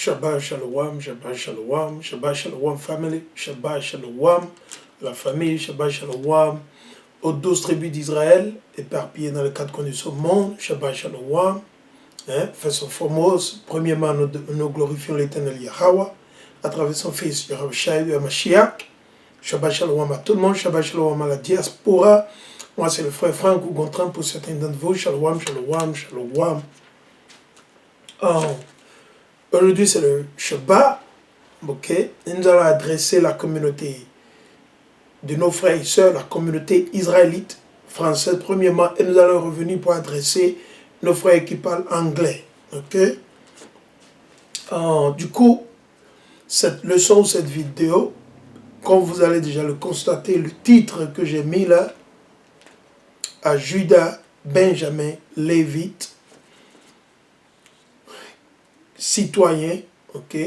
Shabbat Shalom, Shabbat Shalom, Shabbat Shalom family, Shabbat Shalom, la famille, Shabbat Shalom, aux 12 tribus d'Israël, éparpillées dans les 4 coins du monde, Shabbat Shalom, faisons foremost, premièrement, nous glorifions l'éternel Yahweh, à travers son fils Yahushua Mashiach. Shabbat Shalom à tout le monde, Shabbat Shalom à la diaspora. Moi, c'est le frère Franck ou Gontran pour certains d'entre vous. Shalom, Shalom, Shalom. Aujourd'hui, c'est le Shabbat. Ok, et nous allons adresser la communauté de nos frères et sœurs, la communauté israélite française, premièrement, et nous allons revenir pour adresser nos frères qui parlent anglais. Ok, du coup, cette leçon, cette vidéo, comme vous allez déjà le constater, le titre que j'ai mis là, à Judas, Benjamin, Lévite, citoyen, ok,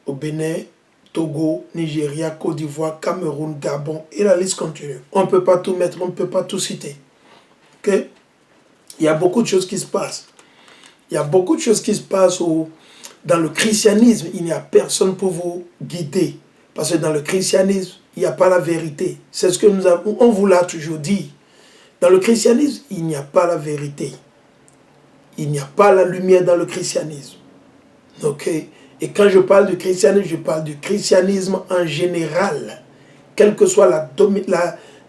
au Bénin, Togo, Nigeria, Côte d'Ivoire, Cameroun, Gabon, et la liste continue. On ne peut pas tout mettre, on ne peut pas tout citer. Ok? Il y a beaucoup de choses qui se passent. Il y a beaucoup de choses qui se passent dans le christianisme. Il n'y a personne pour vous guider. Parce que dans le christianisme, il n'y a pas la vérité. C'est ce que on vous l'a toujours dit. Dans le christianisme, il n'y a pas la vérité. Il n'y a pas la lumière dans le christianisme. Ok? Et quand je parle du christianisme, je parle du christianisme en général. Quelle que soit la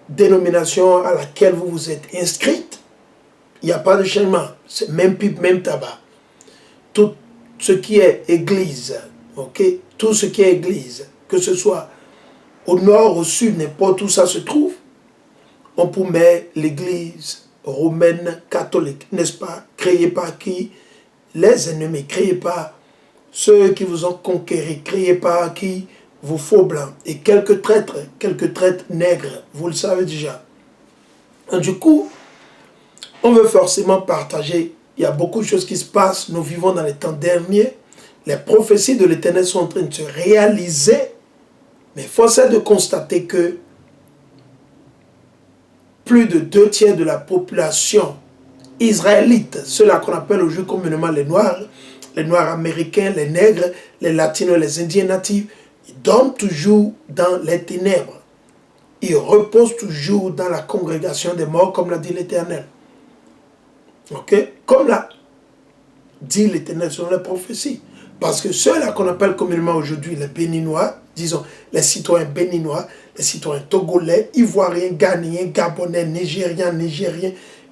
dénomination à laquelle vous vous êtes inscrite, il n'y a pas de changement. C'est même pipe, même tabac. Tout ce qui est église, ok? Tout ce qui est église, que ce soit au nord, au sud, n'importe où ça se trouve, on peut mettre l'église romaine catholique, n'est-ce pas? Créée par qui? Les ennemis, créée par ceux qui vous ont conquéri, créés par qui? Vos faux blancs. Et quelques traîtres nègres, vous le savez déjà. Et du coup, on veut forcément partager. Il y a beaucoup de choses qui se passent. Nous vivons dans les temps derniers. Les prophéties de l'Éternel sont en train de se réaliser. Mais force est de constater que plus de 2 tiers de la population israélite, ceux-là qu'on appelle aujourd'hui communément les Noirs américains, les nègres, les latinos, les indiens natifs, ils dorment toujours dans les ténèbres. Ils reposent toujours dans la congrégation des morts, comme l'a dit l'Éternel. Ok? Comme l'a dit l'Éternel selon les prophéties. Parce que ceux-là qu'on appelle communément aujourd'hui les Béninois, disons les citoyens béninois, les citoyens togolais, ivoiriens, ghanéens, gabonais, nigériens,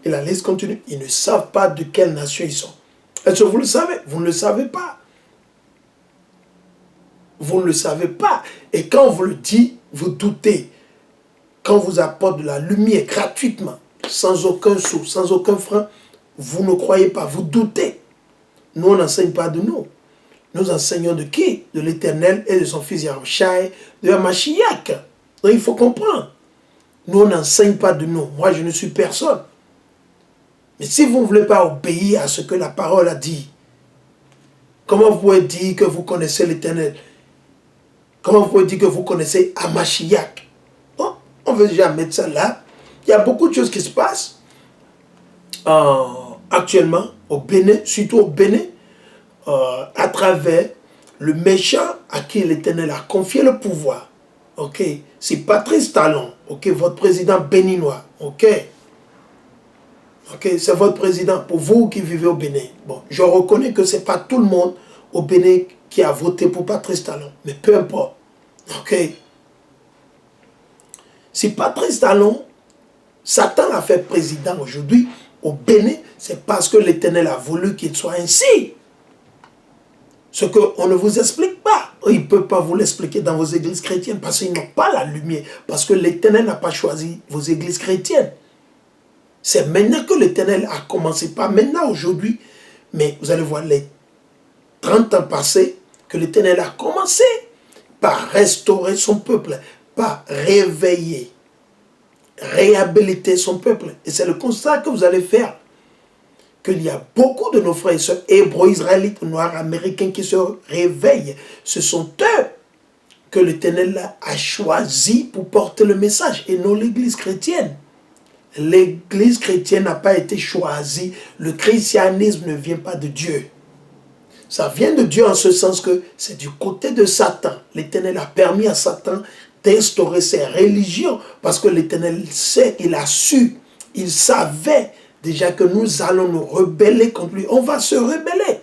et la liste continue, ils ne savent pas de quelle nation ils sont. Est-ce que vous le savez? Vous ne le savez pas. Vous ne le savez pas. Et quand on vous le dit, vous doutez. Quand on vous apporte de la lumière gratuitement, sans aucun sou, sans aucun franc, vous ne croyez pas, vous doutez. Nous, on n'enseigne pas de nous. Nous enseignons de qui? De l'Éternel et de son fils Yahushua, de Mashiach. Donc il faut comprendre. Nous, on n'enseigne pas de nous. Moi, je ne suis personne. Mais si vous ne voulez pas obéir à ce que la parole a dit, comment vous pouvez dire que vous connaissez l'Éternel? Comment vous pouvez dire que vous connaissez Mashiach? Bon, on veut déjà mettre ça là. Il y a beaucoup de choses qui se passent actuellement au Bénin, surtout au Bénin, à travers le méchant à qui l'Éternel a confié le pouvoir. Ok, c'est Patrice Talon, ok, votre président béninois, ok. Ok, c'est votre président, pour vous qui vivez au Bénin. Bon, je reconnais que ce n'est pas tout le monde au Bénin qui a voté pour Patrice Talon, mais peu importe. Ok. Si Patrice Talon, Satan l'a fait président aujourd'hui au Bénin, c'est parce que l'Éternel a voulu qu'il soit ainsi. Ce qu'on ne vous explique pas. Il ne peut pas vous l'expliquer dans vos églises chrétiennes parce qu'ils n'ont pas la lumière. Parce que l'Éternel n'a pas choisi vos églises chrétiennes. C'est maintenant que l'Éternel a commencé, pas maintenant, aujourd'hui, mais vous allez voir les 30 ans passés, que l'Éternel a commencé par restaurer son peuple, par réveiller, réhabiliter son peuple. Et c'est le constat que vous allez faire, qu'il y a beaucoup de nos frères et sœurs hébreux, israélites, noirs, américains qui se réveillent. Ce sont eux que l'Éternel a choisi pour porter le message, et non l'Église chrétienne. L'Église chrétienne n'a pas été choisie. Le christianisme ne vient pas de Dieu. Ça vient de Dieu en ce sens que c'est du côté de Satan. L'Éternel a permis à Satan d'instaurer ses religions parce que l'Éternel sait, il a su, il savait déjà que nous allons nous rebeller contre lui. On va se rebeller.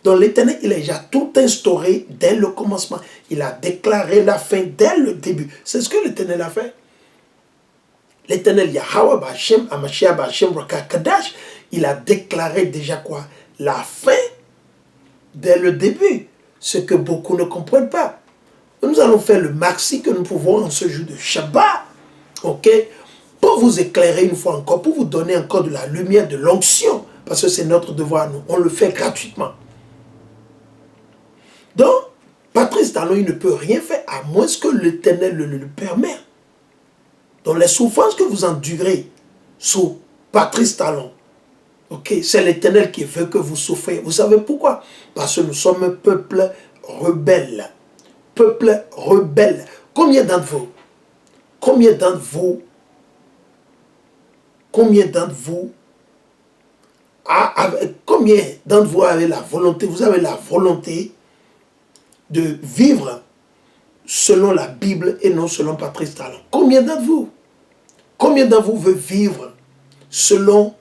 Donc l'Éternel, il a déjà tout instauré dès le commencement. Il a déclaré la fin dès le début. C'est ce que l'Éternel a fait. L'Éternel Yahweh Ba'Shem, Hamashiach Ba'Shem Rakakadash, il a déclaré déjà quoi? La fin dès le début. Ce que beaucoup ne comprennent pas. Nous allons faire le maxi que nous pouvons en ce jour de Shabbat. Ok? Pour vous éclairer une fois encore, pour vous donner encore de la lumière, de l'onction. Parce que c'est notre devoir, nous. On le fait gratuitement. Donc, Patrice Talon, il ne peut rien faire à moins que l'Éternel le permet. Donc, les souffrances que vous endurez sous Patrice Talon, ok, c'est l'Éternel qui veut que vous souffrez. Vous savez pourquoi? Parce que nous sommes un peuple rebelle. Peuple rebelle. Combien d'entre vous avez la volonté, vous avez la volonté de vivre selon la Bible et non selon Patrice Talon? Combien d'entre vous? Combien d'entre vous veut vivre selon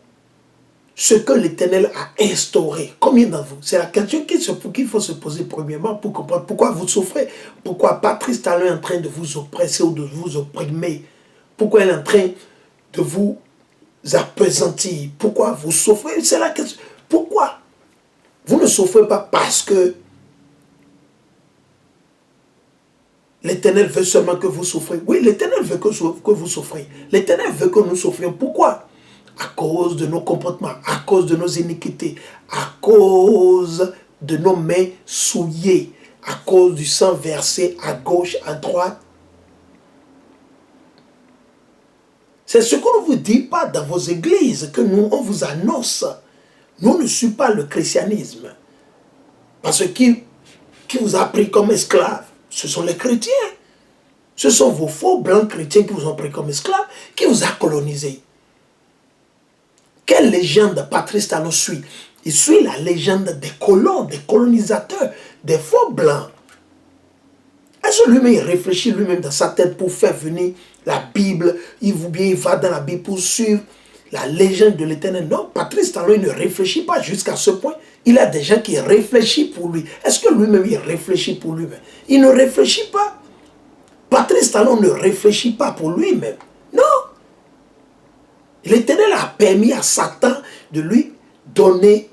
ce que l'Éternel a instauré? Combien d'entre vous? C'est la question qu'il faut se poser premièrement pour comprendre pourquoi vous souffrez. Pourquoi Patrice Talon est en train de vous oppresser ou de vous opprimer. Pourquoi il est en train de vous appesantir. Pourquoi vous souffrez? C'est la question. Pourquoi? Vous ne souffrez pas parce que l'Éternel veut seulement que vous souffrez. Oui, l'Éternel veut que vous souffrez. L'Éternel veut que nous souffrions. Pourquoi? À cause de nos comportements, à cause de nos iniquités, à cause de nos mains souillées, à cause du sang versé à gauche, à droite. C'est ce qu'on ne vous dit pas dans vos églises, que nous, on vous annonce. Nous ne suivons pas le christianisme. Parce que qui vous a pris comme esclave? Ce sont les chrétiens. Ce sont vos faux blancs chrétiens qui vous ont pris comme esclaves, qui vous a colonisé. Quelle légende Patrice Talon suit? Il suit la légende des colons, des colonisateurs, des faux blancs. Est-ce que lui-même il réfléchit lui-même dans sa tête pour faire venir la Bible? Il va dans la Bible pour suivre la légende de l'Éternel? Non, Patrice Talon il ne réfléchit pas jusqu'à ce point. Il a des gens qui réfléchissent pour lui. Est-ce que lui-même il réfléchit pour lui-même? Il ne réfléchit pas. Patrice Talon ne réfléchit pas pour lui-même. Non. L'Éternel a permis à Satan de lui donner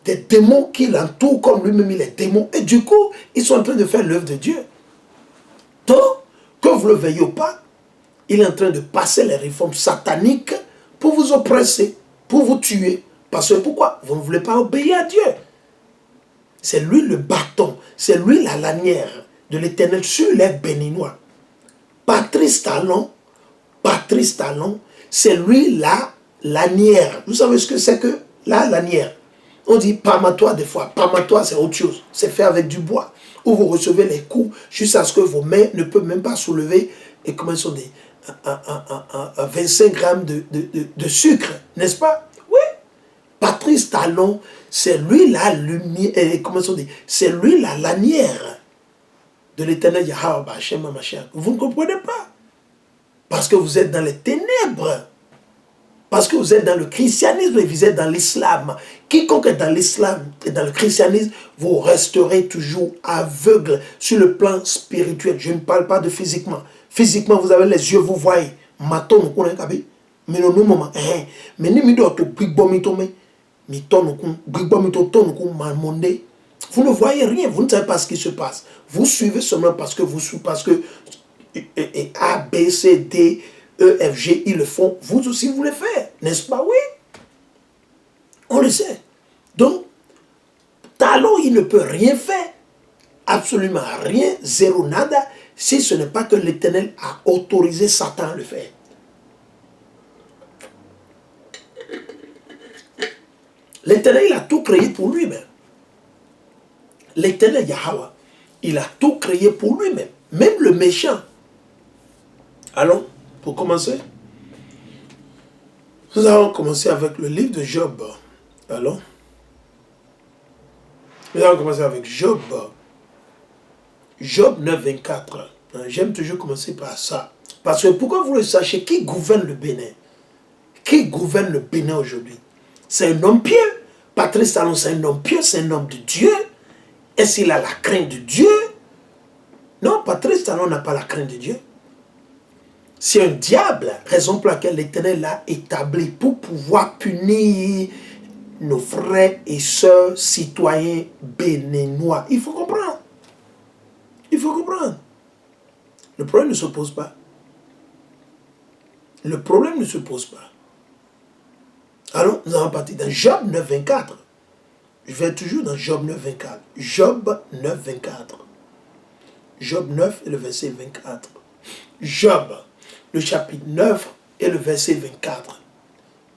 des démons qui l'entourent comme lui-même il est démon. Et du coup, ils sont en train de faire l'œuvre de Dieu. Donc, que vous ne le veuillez pas, il est en train de passer les réformes sataniques pour vous oppresser, pour vous tuer. Parce que pourquoi? Vous ne voulez pas obéir à Dieu. C'est lui le bâton, c'est lui la lanière de l'Éternel sur les Béninois. Patrice Talon, c'est lui la lanière. Vous savez ce que c'est que la lanière? On dit pamatoire des fois. Pamatoire, c'est autre chose. C'est fait avec du bois. Où vous recevez les coups jusqu'à ce que vos mains ne peuvent même pas soulever. Et comment sont des 25 grammes de sucre. N'est-ce pas? Oui. Patrice Talon, c'est lui la lumière. Comment sont des? C'est lui la lanière de l'Éternel Yahweh Ba'Shem Hamashiach. Vous ne comprenez pas. Parce que vous êtes dans les ténèbres. Parce que vous êtes dans le christianisme et vous êtes dans l'islam. Quiconque est dans l'islam et dans le christianisme, vous resterez toujours aveugle sur le plan spirituel. Je ne parle pas de physiquement. Physiquement, vous avez les yeux, vous voyez. Maton, vous connaissez. Mais non, non, mais ni mido to big bomito me, miton, big bomito ton, malmondé. Vous ne voyez rien, vous ne savez pas ce qui se passe. Vous suivez seulement parce que A, B, C, D, E, F, G, ils le font. Vous aussi, vous le faites. N'est-ce pas? Oui. On le sait. Donc, Talon, il ne peut rien faire. Absolument rien, zéro nada, si ce n'est pas que l'Éternel a autorisé Satan à le faire. L'Éternel, il a tout créé pour lui-même. L'Éternel Yahweh, il a tout créé pour lui-même. Même le méchant. Allons, pour commencer, nous allons commencer avec le livre de Job. Allons. Nous allons commencer avec Job. Job 9, 24. J'aime toujours commencer par ça. Parce que pourquoi vous le sachez, qui gouverne le Bénin? Qui gouverne le Bénin aujourd'hui? C'est un homme pieux. Patrice Talon, c'est un homme pieux, c'est un homme de Dieu. Est-ce qu'il a la crainte de Dieu? Non, Patrice Talon n'a pas la crainte de Dieu. C'est un diable, raison pour laquelle l'Éternel l'a établi pour pouvoir punir nos frères et sœurs citoyens béninois. Il faut comprendre. Il faut comprendre. Le problème ne se pose pas. Le problème ne se pose pas. Alors, nous allons partir dans Job 9, 24. Je vais toujours dans Job 9, 24. Job 9, 24. Job 9 et le verset 24. Job, le chapitre 9 et le verset 24.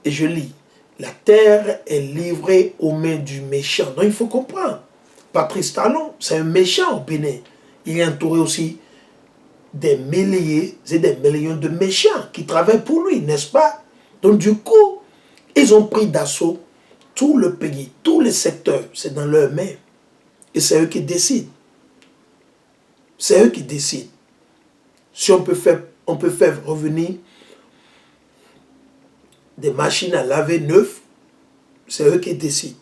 Et je lis. La terre est livrée aux mains du méchant. Donc il faut comprendre. Patrice Talon, c'est un méchant au Bénin. Il est entouré aussi des milliers et des millions de méchants qui travaillent pour lui, n'est-ce pas? Donc du coup, ils ont pris d'assaut tout le pays, tous les secteurs. C'est dans leurs mains. Et c'est eux qui décident. C'est eux qui décident. Si on peut faire revenir des machines à laver neuves, c'est eux qui décident.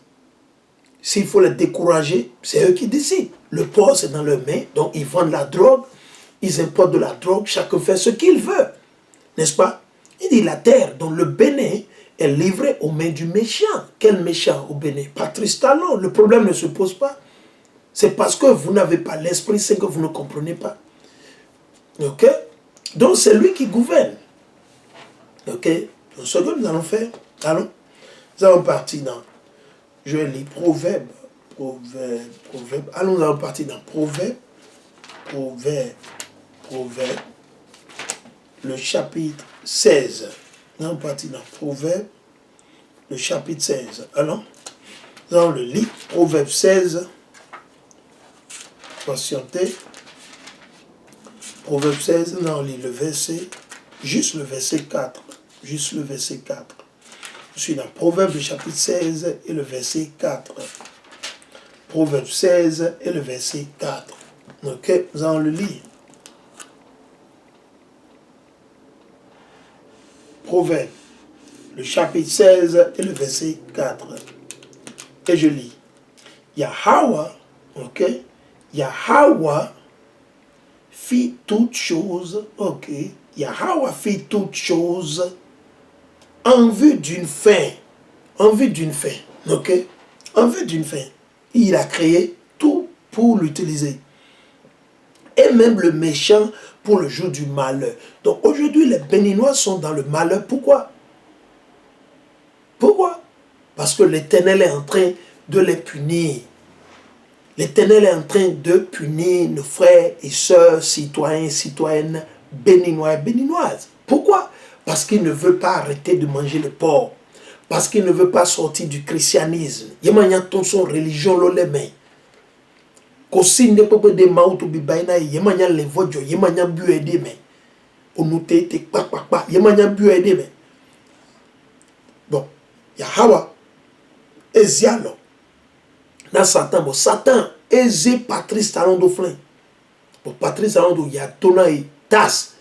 S'il faut les décourager, c'est eux qui décident. Le port, c'est dans leurs mains, donc ils vendent la drogue, ils importent de la drogue, chacun fait ce qu'il veut. N'est-ce pas? Il dit la terre, dont le Bénin est livré aux mains du méchant. Quel méchant au Bénin? Patrice Talon. Le problème ne se pose pas. C'est parce que vous n'avez pas l'Esprit Saint que vous ne comprenez pas. Ok? Donc c'est lui qui gouverne. Ok? Donc ce que nous allons faire, allons, nous allons partir dans, je lis Proverbe. Allons, nous allons partir dans Proverbe, le chapitre 16. Nous allons partir dans Proverbe, le chapitre 16. Allons, nous allons le lire, Proverbe 16. Patientez. Proverbe 16, nous allons lire le verset, juste le verset 4. Juste le verset 4. Je suis dans Proverbe, le chapitre 16 et le verset 4. Proverbe 16 et le verset 4. Ok, nous allons le lire. Proverbe, le chapitre 16 et le verset 4. Et je lis. Yahweh, ok, Yahweh fit toutes choses, ok, Yahweh fit toutes choses en vue d'une fin. En vue d'une fin, ok, en vue d'une fin. Il a créé tout pour l'utiliser. Et même le méchant pour le jour du malheur. Donc aujourd'hui, les Béninois sont dans le malheur. Pourquoi? Pourquoi? Parce que l'Éternel est en train de les punir. L'Éternel est en train de punir nos frères et sœurs, citoyens et citoyennes, béninois et béninoises. Pourquoi? Parce qu'il ne veut pas arrêter de manger le porc. Parce qu'il ne veut pas sortir du christianisme. Il y a son religion, l'oleme. Kosi ne peut de mauto bibaina, il y a les vojo, il y a bu aider, mais on nous te papa, il y a bu aider, mais bon, Yahweh, Ezialo. Dans Satan, bon, Satan, Eze Patrice Talon d'Offlin. Bon, Patrice Talon d'Offlin, il y a Tona et Tas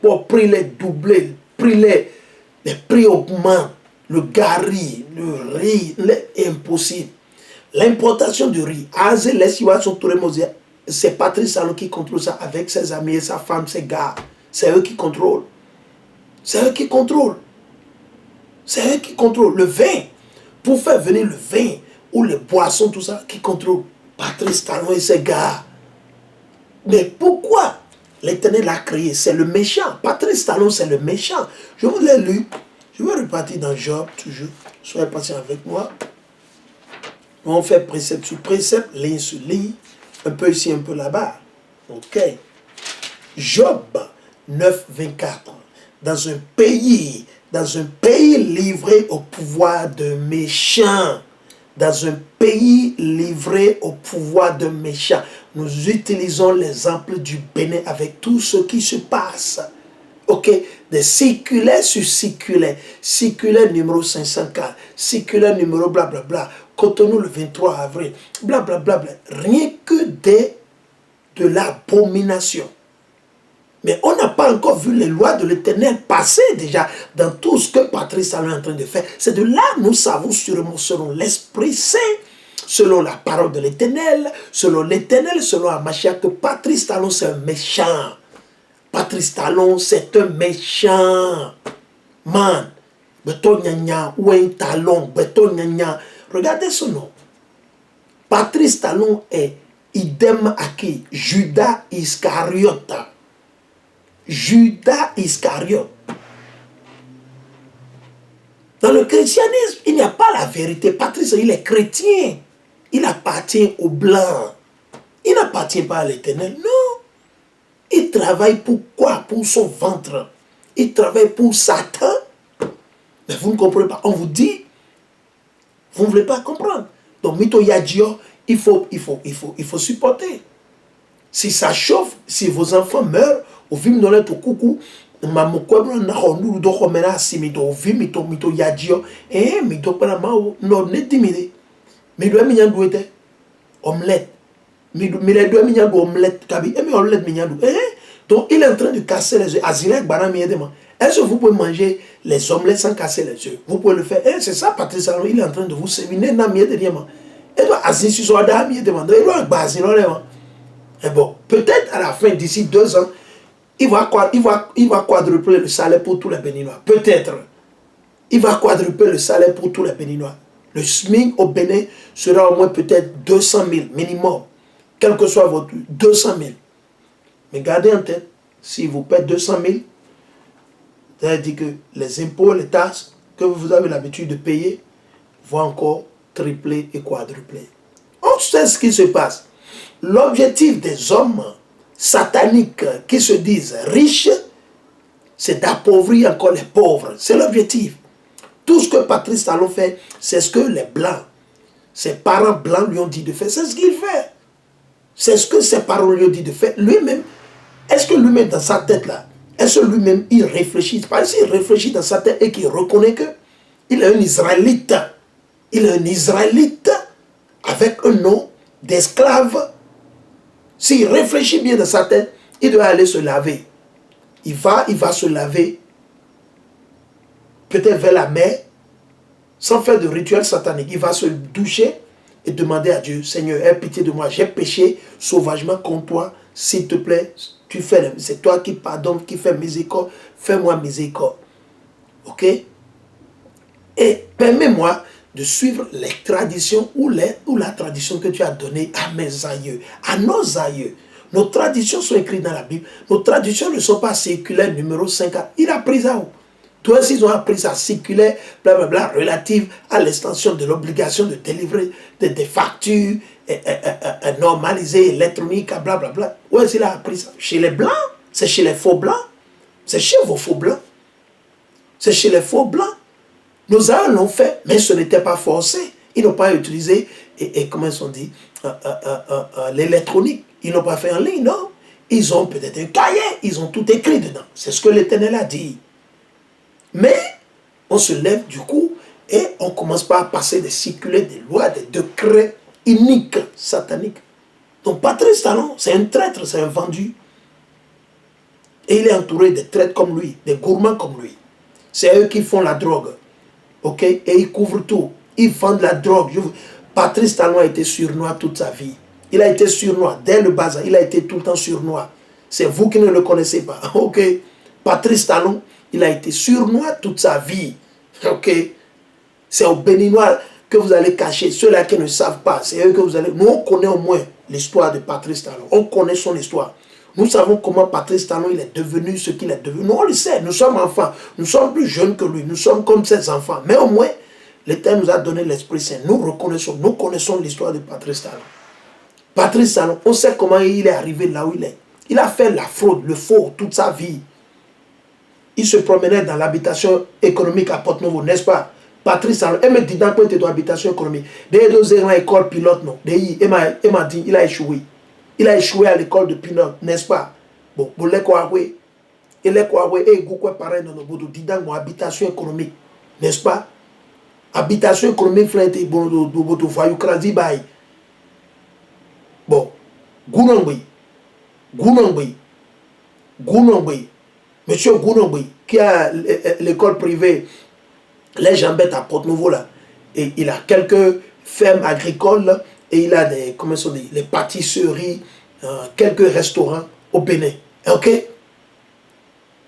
pour prix les doubler, les prix augmentent, le gari, le riz, c'est impossible. L'importation du riz, c'est Patrice Talon qui contrôle ça avec ses amis et sa femme, ses gars. C'est eux qui contrôlent. C'est eux qui contrôlent. C'est eux qui contrôlent le vin. Pour faire venir le vin, ou les boissons, tout ça, qui contrôle Patrice Talon et ses gars. Mais pourquoi l'Éternel l'a créé? C'est le méchant. Patrice Talon, c'est le méchant. Je vous l'ai lu. Je vais repartir dans Job, toujours. Soyez patient avec moi. On fait précepte sur précepte, ligne sur ligne, un peu ici, un peu là-bas. Ok. Job 9, 24. Dans un pays livré au pouvoir de méchants. Dans un pays livré au pouvoir de méchants. Nous utilisons l'exemple du Bénin avec tout ce qui se passe. Ok, Des circulaires sur circulaires. Circulaire numéro 504, circulaire numéro blablabla, Cotonou le 23 avril, blablabla. Rien que de l'abomination. Mais on n'a pas encore vu les lois de l'Éternel passer déjà dans tout ce que Patrice Talon est en train de faire. C'est de là nous savons sûrement selon l'Esprit Saint, selon la parole de l'Éternel, selon Amachia, que Patrice Talon c'est un méchant. Patrice Talon c'est un méchant. Man, Beton Nyanya, Wayne Talon, Beton Nyanya. Regardez ce nom. Patrice Talon est idem à qui? Judas Iscariote. Judas Iscariote. Dans le christianisme, il n'y a pas la vérité. Patrice, il est chrétien. Il appartient aux Blancs. Il n'appartient pas à l'Éternel. Non. Il travaille pour quoi? Pour son ventre. Il travaille pour Satan. Mais vous ne comprenez pas. On vous dit, vous ne voulez pas comprendre. Donc, Mito Yadio, il faut supporter. Si ça chauffe, si vos enfants meurent, au vim dans le coucou, maman quoi na honu do homena si mito mito yadio mito para mau no ne dimide mi do mi nyandu ete omelette mi le do mi nyandu omelette kabi mi omelette mi nyandu donc il est en train de casser les œufs azilek bana mi edema. Est-ce que vous pouvez manger les omelettes sans casser les œufs? Vous pouvez le faire. C'est ça Patrice Talon, il est en train de vous servir na mi edema. Et doit azin si so da mi edema. Il doit baser là. Et bon, peut-être à la fin, d'ici 2 ans, il va quadrupler le salaire pour tous les Béninois. Peut-être. Il va quadrupler le salaire pour tous les Béninois. Le SMIC au Bénin sera au moins peut-être 200 000 minimum. Quel que soit votre 200 000. Mais gardez en tête, si vous payez 200 000, ça veut dire que les impôts, les taxes que vous avez l'habitude de payer vont encore tripler et quadrupler. On sait ce qui se passe. L'objectif des hommes sataniques qui se disent riches, c'est d'appauvrir encore les pauvres. C'est l'objectif. Tout ce que Patrice Talon fait, c'est ce que les Blancs, ses parents blancs lui ont dit de faire. C'est ce qu'il fait. C'est ce que ses parents lui ont dit de faire. Lui-même, est-ce que lui-même dans sa tête là, est-ce que lui-même il réfléchit? Parce qu'il réfléchit dans sa tête et qu'il reconnaît qu'il est un Israélite. Il est un Israélite avec un nom d'esclave. S'il réfléchit bien dans sa tête, il doit aller se laver. Il va se laver, peut-être vers la mer, sans faire de rituel satanique. Il va se doucher et demander à Dieu, Seigneur, aie pitié de moi, j'ai péché sauvagement contre toi, s'il te plaît, c'est toi qui pardonnes, qui fais miséricorde, fais-moi miséricorde. Ok? Et permets-moi de suivre les traditions ou la tradition que tu as donnée à mes aïeux, à nos aïeux. Nos traditions sont écrites dans la Bible. Nos traditions ne sont pas circulaires numéro 5. Il a pris ça où? Toi aussi, ils ont appris ça, circulaire, blablabla, relative à l'extension de l'obligation de délivrer des factures normalisées, électroniques, blablabla. Où est-ce qu'il a appris ça? Chez les Blancs? C'est chez les faux Blancs? C'est chez vos faux Blancs? C'est chez les faux Blancs? Nos aïeux l'ont fait, mais ce n'était pas forcé. Ils n'ont pas utilisé, comment ils ont dit, l'électronique. Ils n'ont pas fait en ligne, non. Ils ont peut-être un cahier, ils ont tout écrit dedans. C'est ce que l'Éternel a dit. Mais on se lève du coup et on commence pas à passer des circulaires, des lois, des décrets iniques, sataniques. Donc Patrice Talon, c'est un traître, c'est un vendu. Et il est entouré de traîtres comme lui, des gourmands comme lui. C'est eux qui font la drogue. Ok? Et ils couvrent tout. Ils vendent la drogue. Patrice Talon a été sournois toute sa vie. Il a été sournois. Dès le bas, il a été tout le temps sournois. C'est vous qui ne le connaissez pas. Ok? Patrice Talon, il a été sournois toute sa vie. Ok? C'est aux Béninois que vous allez cacher. Ceux-là qui ne savent pas, c'est eux que vous allez... Nous, on connaît au moins l'histoire de Patrice Talon. On connaît son histoire. Nous savons comment Patrice Talon il est devenu ce qu'il est devenu. Nous, on le sait. Nous sommes enfants. Nous sommes plus jeunes que lui. Nous sommes comme ses enfants. Mais au moins, l'Éternel nous a donné l'Esprit Saint. Nous connaissons l'histoire de Patrice Talon. Patrice Talon, on sait comment il est arrivé là où il est. Il a fait la fraude, le faux, toute sa vie. Il se promenait dans l'habitation économique à Porte-Nouveau, n'est-ce pas? Patrice Talon, il me dit dans quoi tu es dans l'habitation économique. Des deux ans à l'école pilote, non. Il m'a dit, il a échoué. Il a échoué à l'école de pilote, n'est-ce pas? Bon, vous l'avez quoi, oui. Il est quoi, ouais, et quoi, pareil, dans nos bouts de habitation économique, n'est-ce pas? Habitation économique, frère, et bon, de voyou, krasi, baï. Bon, Gounangui, Gounangui, Gounangui, monsieur Gounangui, qui a l'école privée, les Jambettes à Porte-Nouveau, là, et il a quelques fermes agricoles, et il a des, comment on dit, les pâtisseries, quelques restaurants au Bénin. Ok?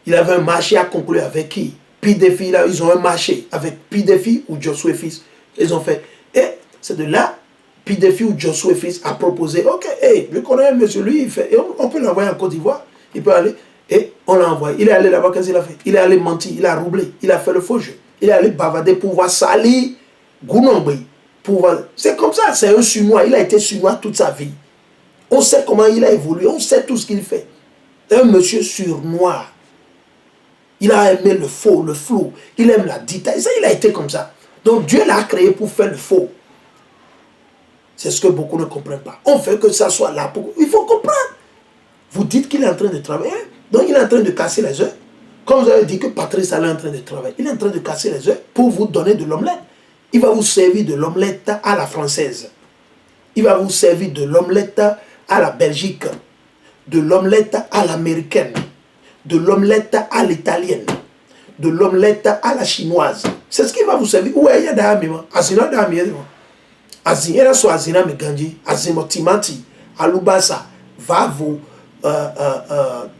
Il avait un marché à conclure avec qui? Pidefi, là, ils ont un marché avec Pidefi ou Josué Fils. Ils ont fait. Et c'est de là, Pidefi ou Josué Fils a proposé, ok, hey, je connais un monsieur, lui, il fait, et on peut l'envoyer en Côte d'Ivoire, il peut aller, et on l'a envoyé. Il est allé là-bas, qu'est-ce qu'il a fait? Il est allé mentir, il a roublé, il a fait le faux jeu. Il est allé bavader pour voir salir Gounangui. C'est comme ça, c'est un Sunois, il a été Sunois toute sa vie. On sait comment il a évolué, on sait tout ce qu'il fait. Un monsieur surnois. Il a aimé le faux, le flou. Il aime la détail. Ça, il a été comme ça. Donc Dieu l'a créé pour faire le faux. C'est ce que beaucoup ne comprennent pas. On fait que ça soit là. Pour... Il faut comprendre. Vous dites qu'il est en train de travailler. Donc il est en train de casser les œufs. Comme vous avez dit que Patrice est en train de travailler. Il est en train de casser les œufs pour vous donner de l'omelette. Il va vous servir de l'omelette à la française. Il va vous servir de l'omelette à la Belgique. De l'omelette à l'américaine. De l'omelette à l'italienne, de l'omelette à la chinoise. C'est ce qui va vous servir. Où est-ce qu'il y a des Azina d'Ami? Azina soit Azina Meganji, Azimo Timati, Alubasa, va vous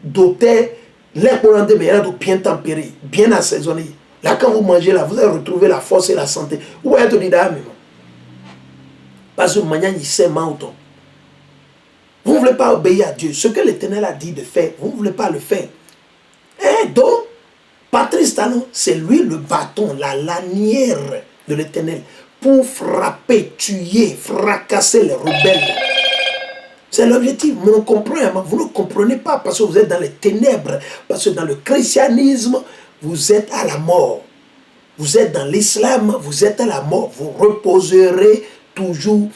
doter les courants de meilleurs bien tempérés, bien assaisonnés. Là, quand vous mangez là, vous allez retrouver la force et la santé. Où est-ce qu'il y a des Parce que maintenant, il sait autant. Vous ne voulez pas obéir à Dieu. Ce que l'Éternel a dit de faire, vous ne voulez pas le faire. Et donc, Patrice Talon, c'est lui le bâton, la lanière de l'Éternel pour frapper, tuer, fracasser les rebelles. C'est l'objectif. Vous ne comprenez pas parce que vous êtes dans les ténèbres. Parce que dans le christianisme, vous êtes à la mort. Vous êtes dans l'islam, vous êtes à la mort. Vous reposerez toujours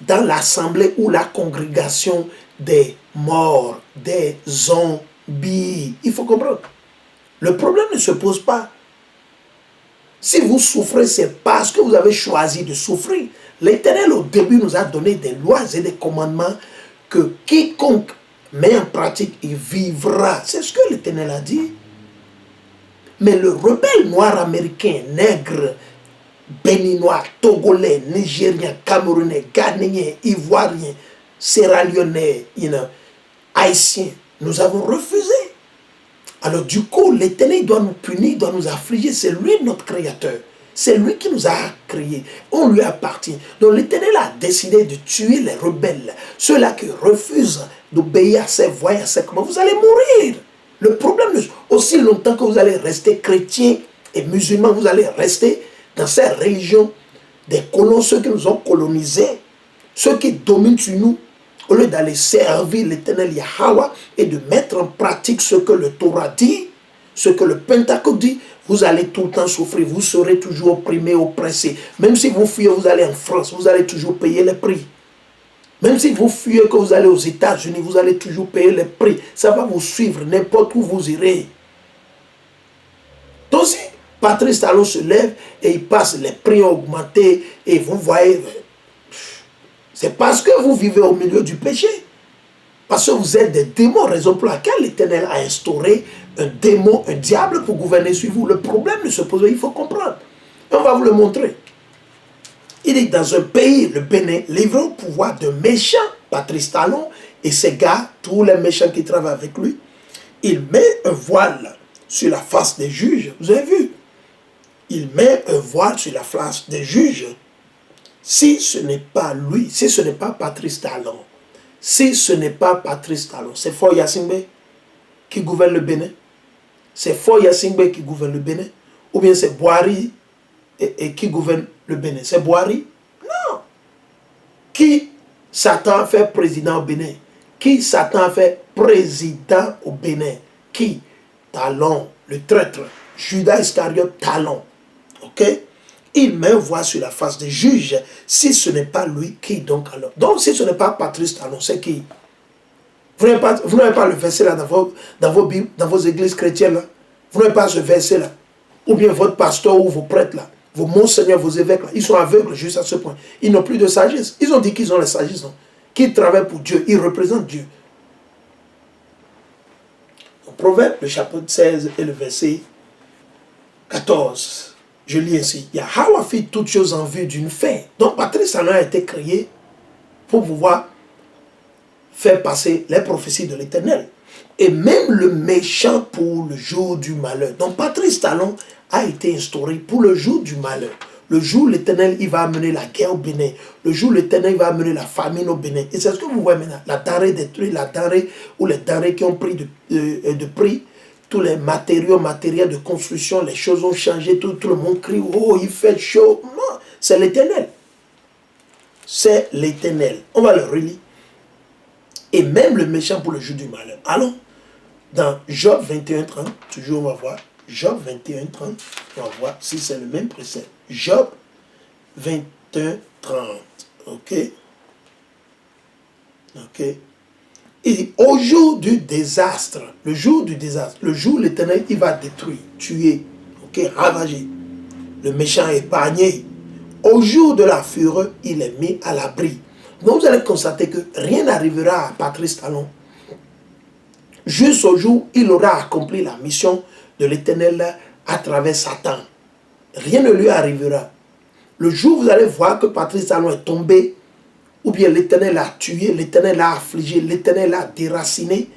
dans l'assemblée ou la congrégation des morts, des zombies. Il faut comprendre. Le problème ne se pose pas. Si vous souffrez, c'est parce que vous avez choisi de souffrir. L'Éternel, au début, nous a donné des lois et des commandements que quiconque met en pratique, il vivra. C'est ce que l'Éternel a dit. Mais le rebelle noir américain, nègre, béninois, togolais, nigérien, camerounais, ghanéen, ivoirien, sierra-léonais, haïtien, nous avons refusé. Alors du coup, l'Éternel doit nous punir, doit nous affliger. C'est lui notre créateur. C'est lui qui nous a créés. On lui appartient. Donc l'Éternel a décidé de tuer les rebelles. Ceux-là qui refusent d'obéir à ses voies, à ses commandes. Vous allez mourir. Le problème, aussi longtemps que vous allez rester chrétien et musulman, vous allez rester dans ces régions des colons, ceux qui nous ont colonisés, ceux qui dominent sur nous. Au lieu d'aller servir l'Éternel Yahweh et de mettre en pratique ce que le Torah dit, ce que le Pentecôte dit, vous allez tout le temps souffrir, vous serez toujours opprimé, oppressé. Même si vous fuyez, vous allez en France, vous allez toujours payer les prix. Même si vous fuyez, que vous allez aux États-Unis, vous allez toujours payer les prix. Ça va vous suivre n'importe où vous irez. Donc si Patrice Talon se lève et il passe, les prix ont augmenté et vous voyez... C'est parce que vous vivez au milieu du péché. Parce que vous êtes des démons, raison pour laquelle l'Éternel a instauré un démon, un diable pour gouverner sur vous. Le problème ne se pose pas, il faut comprendre. Et on va vous le montrer. Il est dans un pays, le Bénin, livré au pouvoir de méchants, Patrice Talon et ses gars, tous les méchants qui travaillent avec lui. Il met un voile sur la face des juges. Vous avez vu? Il met un voile sur la face des juges. Si ce n'est pas lui, si ce n'est pas Patrice Talon, si ce n'est pas Patrice Talon, c'est Faure Gnassingbé qui gouverne le Bénin. C'est Faure Gnassingbé qui gouverne le Bénin. Ou bien c'est Boari et qui gouverne le Bénin. C'est Boari? Non. Qui s'attend à faire président au Bénin? Qui s'attend à faire président au Bénin? Qui? Talon, le traître. Judas Iscariote Talon. Ok? Il met un voile sur la face des juges. Si ce n'est pas lui, qui donc alors? Donc si ce n'est pas Patrice Talon, c'est qui? Vous n'avez pas le verset là dans vos Bibles, dans vos églises chrétiennes là. Vous n'avez pas ce verset là. Ou bien votre pasteur ou vos prêtres là, vos monseigneurs, vos évêques là, ils sont aveugles juste à ce point. Ils n'ont plus de sagesse. Ils ont dit qu'ils ont la sagesse, non? Qu'ils travaillent pour Dieu, ils représentent Dieu. Au Proverbe, le chapitre 16 et le verset 14, je lis ainsi. Yahweh fait toutes choses en vue d'une fin. Donc Patrice Talon a été créé pour pouvoir faire passer les prophéties de l'Éternel. Et même le méchant pour le jour du malheur. Donc Patrice Talon a été instauré pour le jour du malheur. Le jour où l'Éternel, il va amener la guerre au Bénin. Le jour où l'Éternel va amener la famine au Bénin. Et c'est ce que vous voyez maintenant. La denrée détruite, la denrée ou les denrées qui ont pris de prix. Tous les matériels de construction, les choses ont changé. Tout le monde crie, oh, il fait chaud. Non, c'est l'Éternel. C'est l'Éternel. On va le relire. Et même le méchant pour le jour du malheur. Allons, dans Job 21, 30, toujours on va voir. Job 21, 30, on va voir si c'est le même précepte. Job 21, 30. Ok? Ok? Et au jour du désastre, le jour où l'Éternel, il va détruire, tuer, ok, ravager. Le méchant épargné. Au jour de la fureur, il est mis à l'abri. Donc vous allez constater que rien n'arrivera à Patrice Talon. Jusqu'au jour où il aura accompli la mission de l'Éternel à travers Satan. Rien ne lui arrivera. Le jour où vous allez voir que Patrice Talon est tombé, ou bien l'Éternel l'a tué, l'Éternel l'a affligé, l'Éternel l'a déraciné,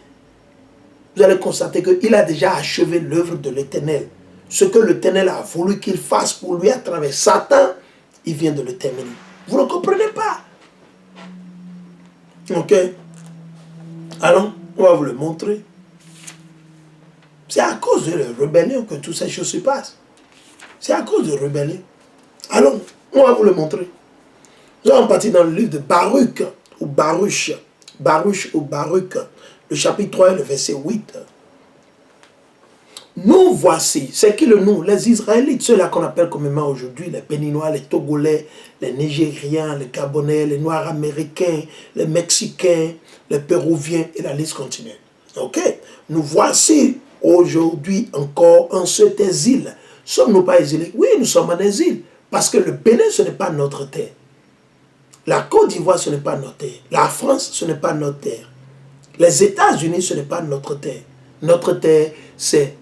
vous allez constater qu'il a déjà achevé l'œuvre de l'Éternel. Ce que l'Éternel a voulu qu'il fasse pour lui à travers Satan, il vient de le terminer. Vous ne comprenez pas? Ok? Allons, on va vous le montrer. C'est à cause de la rébellion que toutes ces choses se passent. C'est à cause de la rébellion. Allons, on va vous le montrer. Nous allons partir dans le livre de Baruch, ou Baruch, Baruch ou Baruch, le chapitre 3 et le verset 8. Nous voici, c'est qui le nous? Les Israélites, ceux-là qu'on appelle communément aujourd'hui, les Béninois, les Togolais, les Nigériens, les Gabonais, les Noirs américains, les Mexicains, les Péruviens, et la liste continue. Ok? Nous voici aujourd'hui encore en cet exil. Sommes-nous pas exilés? Oui, nous sommes en exil. Parce que le Bénin, ce n'est pas notre terre. La Côte d'Ivoire, ce n'est pas notre terre. La France, ce n'est pas notre terre. Les États-Unis, ce n'est pas notre terre. Notre terre, c'est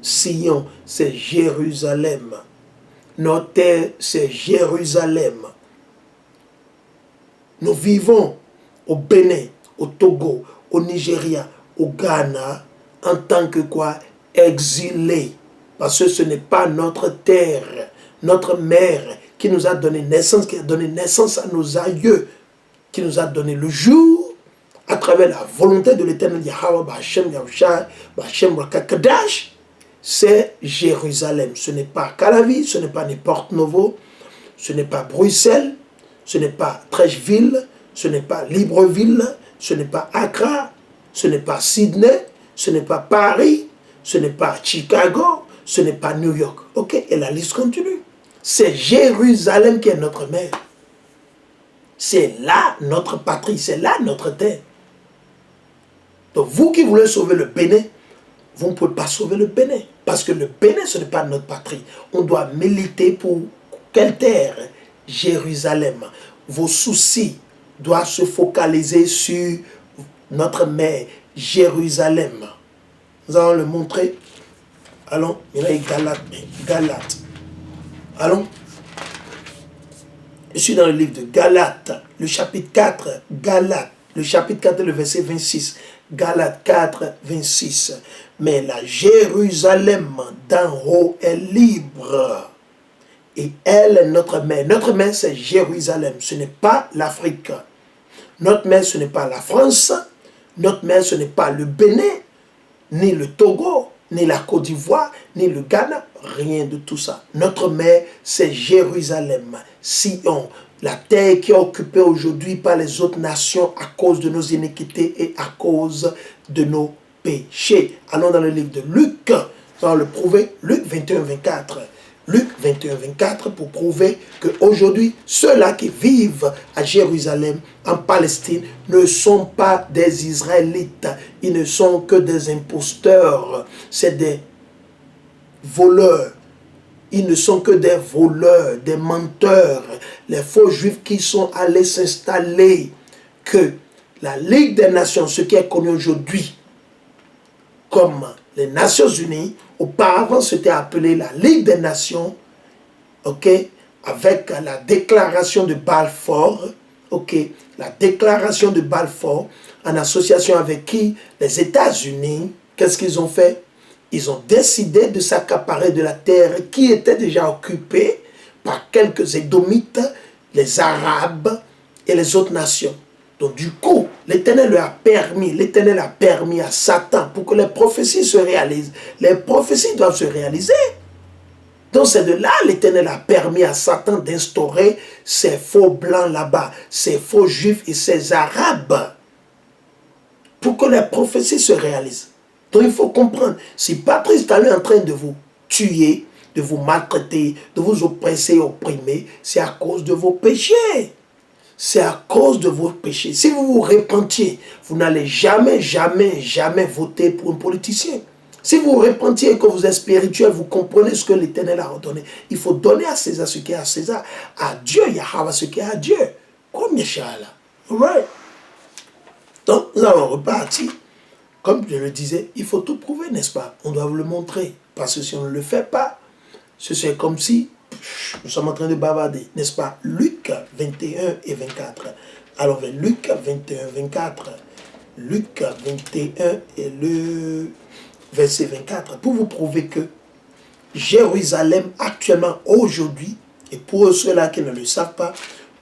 Sion, c'est Jérusalem. Notre terre, c'est Jérusalem. Nous vivons au Bénin, au Togo, au Nigeria, au Ghana, en tant que quoi? Exilés. Parce que ce n'est pas notre terre, notre mère qui nous a donné naissance, qui a donné naissance à nos aïeux, qui nous a donné le jour, à travers la volonté de l'Éternel Yahweh, Bachem Yahushua, Bachem Rakakadash, c'est Jérusalem. Ce n'est pas Calavi, ce n'est pas Porto Novo, ce n'est pas Bruxelles, ce n'est pas Trècheville, ce n'est pas Libreville, ce n'est pas Accra, ce n'est pas Sydney, ce n'est pas Paris, ce n'est pas Chicago, ce n'est pas New York. Ok, et la liste continue. C'est Jérusalem qui est notre mère. C'est là notre patrie, c'est là notre terre. Donc vous qui voulez sauver le Bénin, vous ne pouvez pas sauver le Bénin. Parce que le Bénin, ce n'est pas notre patrie. On doit militer pour quelle terre? Jérusalem. Vos soucis doivent se focaliser sur notre mère, Jérusalem. Nous allons le montrer. Allons, il y a Galates. Allons. Je suis dans le livre de Galates, le chapitre 4, Galates, le chapitre 4, le verset 26. Galates 4, 26. Mais la Jérusalem d'en haut est libre. Et elle est notre mère. Notre mère, c'est Jérusalem. Ce n'est pas l'Afrique. Notre mère, ce n'est pas la France. Notre mère, ce n'est pas le Bénin, ni le Togo, ni la Côte d'Ivoire, ni le Ghana. Rien de tout ça. Notre mère, c'est Jérusalem. Sion, la terre qui est occupée aujourd'hui par les autres nations à cause de nos iniquités et à cause de nos péchés. Allons dans le livre de Luc. Nous allons le prouver. Luc 21, 24. Luc 21, 24, pour prouver qu'aujourd'hui, ceux-là qui vivent à Jérusalem, en Palestine, ne sont pas des Israélites. Ils ne sont que des imposteurs. C'est des voleurs. Ils ne sont que des voleurs, des menteurs, les faux juifs qui sont allés s'installer. Que la Ligue des Nations, ce qui est connu aujourd'hui comme les Nations Unies, auparavant c'était appelé la Ligue des Nations, ok, avec la déclaration de Balfour, ok, la déclaration de Balfour, en association avec qui les États-Unis, qu'est-ce qu'ils ont fait? Ils ont décidé de s'accaparer de la terre qui était déjà occupée par quelques Édomites, les Arabes et les autres nations. Donc du coup, l'Éternel a permis à Satan pour que les prophéties se réalisent. Les prophéties doivent se réaliser. Donc c'est de là l'Éternel a permis à Satan d'instaurer ces faux blancs là-bas, ces faux juifs et ces arabes, pour que les prophéties se réalisent. Donc il faut comprendre, si Patrice Talon est en train de vous tuer, de vous maltraiter, de vous oppresser, opprimer, c'est à cause de vos péchés. C'est à cause de vos péchés. Si vous vous repentiez, vous n'allez jamais, jamais, jamais voter pour un politicien. Si vous vous repentiez et que vous êtes spirituel, vous comprenez ce que l'Éternel a ordonné. Il faut donner à César ce qui est à César. À Dieu, Yahweh, ce qui est à Dieu. Comme Yeshua. Right. Donc, nous allons repartir. Comme je le disais, il faut tout prouver, n'est-ce pas? On doit vous le montrer. Parce que si on ne le fait pas, ce serait comme si nous sommes en train de bavarder, n'est-ce pas? Luc 21 et 24. Alors, Luc 21, 24. Luc 21 et le verset 24. Pour vous prouver que Jérusalem, actuellement, aujourd'hui, et pour ceux-là qui ne le savent pas,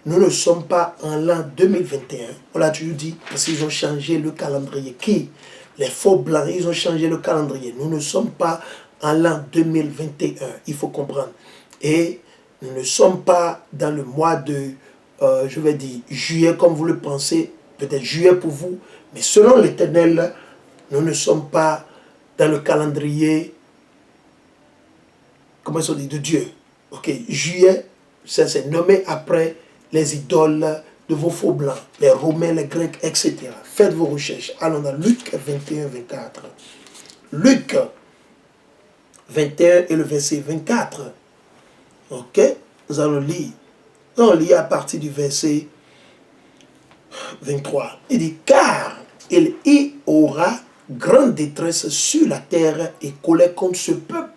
nous ne sommes pas en l'an 2021. On l'a toujours dit, parce qu'ils ont changé le calendrier. Qui? Les faux blancs, ils ont changé le calendrier. Nous ne sommes pas en l'an 2021. Il faut comprendre. Et nous ne sommes pas dans le mois de, je vais dire, juillet, comme vous le pensez. Peut-être juillet pour vous. Mais selon l'Éternel, nous ne sommes pas dans le calendrier, comment on dit, de Dieu. Ok, juillet, ça c'est nommé après les idoles de vos faux blancs, les Romains, les Grecs, etc. Faites vos recherches. Allons dans Luc 21, 24. Luc 21 et le verset 24. Ok, nous allons lire. On lit à partir du verset 23. Il dit, car il y aura grande détresse sur la terre et colère contre ce peuple